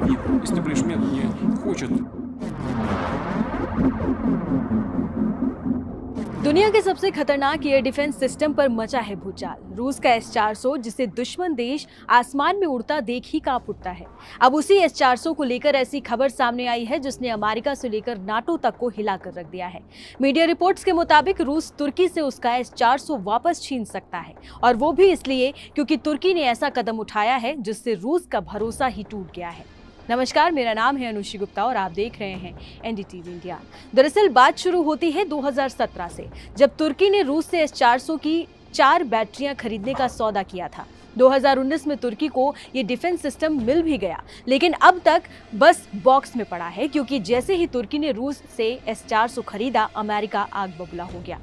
и истеблишмент не хочет. दुनिया के सबसे खतरनाक एयर डिफेंस सिस्टम पर मचा है भूचाल। रूस का S-400, जिसे दुश्मन देश आसमान में उड़ता देख ही कांप उठता है। अब उसी S-400 को लेकर ऐसी खबर सामने आई है जिसने अमेरिका से लेकर नाटो तक को हिलाकर रख दिया है। मीडिया रिपोर्ट्स के मुताबिक रूस तुर्की से उसका S-400 वापस छीन सकता है, और वो भी इसलिए क्योंकि तुर्की ने ऐसा कदम उठाया है जिससे रूस का भरोसा ही टूट गया है। नमस्कार, मेरा नाम है अनुश्री गुप्ता और आप देख रहे हैं एनडीटीवी इंडिया। दरअसल बात शुरू होती है 2017 से, जब तुर्की ने रूस से S-400 की 4 बैटरियां खरीदने का सौदा किया था। 2019 में तुर्की को ये डिफेंस सिस्टम मिल भी गया, लेकिन अब तक बस बॉक्स में पड़ा है, क्योंकि जैसे ही तुर्की ने रूस से S-400 खरीदा, अमेरिका आग बबूला हो गया।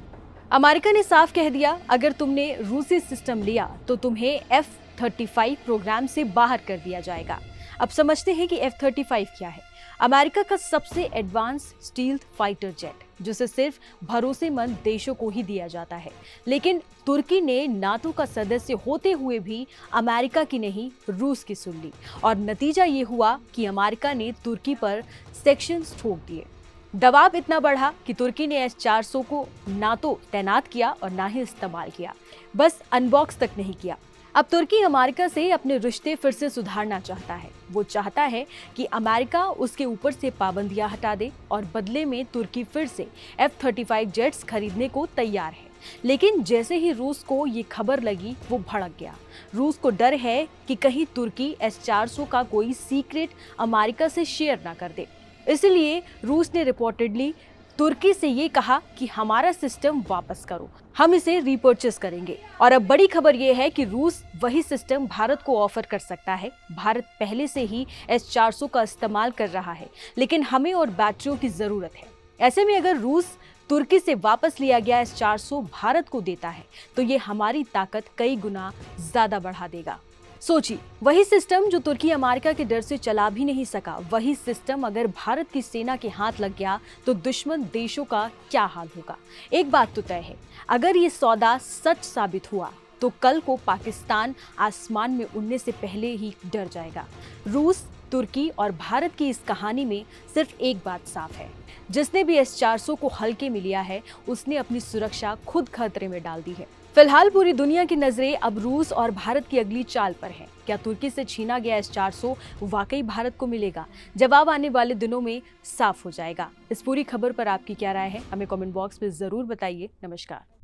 अमेरिका ने साफ कह दिया, अगर तुमने रूसी सिस्टम लिया तो तुम्हें F-35 प्रोग्राम से बाहर कर दिया जाएगा। अब समझते हैं कि F-35 क्या है। अमेरिका का सबसे एडवांस स्टील्थ फाइटर जेट, जिसे सिर्फ भरोसेमंद देशों को ही दिया जाता है। लेकिन तुर्की ने नाटो का सदस्य होते हुए भी अमेरिका की नहीं, रूस की सुन ली, और नतीजा ये हुआ कि अमेरिका ने तुर्की पर सैंक्शंस थोप दिए। दबाव इतना बढ़ा कि तुर्की ने S-400 को ना तो तैनात किया और ना ही इस्तेमाल किया, बस अनबॉक्स तक नहीं किया। अब तुर्की अमेरिका से अपने रिश्ते फिर से सुधारना चाहता है। वो चाहता है कि अमेरिका उसके ऊपर से पाबंदियां हटा दे, और बदले में तुर्की फिर से F-35 जेट्स खरीदने को तैयार है। लेकिन जैसे ही रूस को ये खबर लगी, वो भड़क गया। रूस को डर है कि कहीं तुर्की S-400 का कोई सीक्रेट अमेरिका से शेयर ना कर दे। इसलिए रूस ने रिपोर्टेडली तुर्की से ये कहा कि हमारा सिस्टम वापस करो, हम इसे रीपर्चेस करेंगे। और अब बड़ी खबर ये है कि रूस वही सिस्टम भारत को ऑफर कर सकता है। भारत पहले से ही S-400 का इस्तेमाल कर रहा है, लेकिन हमें और बैटरियों की जरूरत है। ऐसे में अगर रूस तुर्की से वापस लिया गया S-400 भारत को देता है, तो ये हमारी ताकत कई गुना ज्यादा बढ़ा देगा। सोचिए, वही सिस्टम जो तुर्की अमेरिका के डर से चला भी नहीं सका, वही सिस्टम अगर भारत की सेना के हाथ लग गया तो दुश्मन देशों का क्या हाल होगा। एक बात तो तय है, अगर ये सौदा सच साबित हुआ तो कल को पाकिस्तान आसमान में उड़ने से पहले ही डर जाएगा। रूस, तुर्की और भारत की इस कहानी में सिर्फ एक बात साफ है, जिसने भी S-400 को हल्के में लिया है, उसने अपनी सुरक्षा खुद खतरे में डाल दी है। फिलहाल पूरी दुनिया की नजरें अब रूस और भारत की अगली चाल पर है। क्या तुर्की से छीना गया S-400 वाकई भारत को मिलेगा? जवाब आने वाले दिनों में साफ हो जाएगा। इस पूरी खबर पर आपकी क्या राय है, हमें कमेंट बॉक्स में जरूर बताइए। नमस्कार।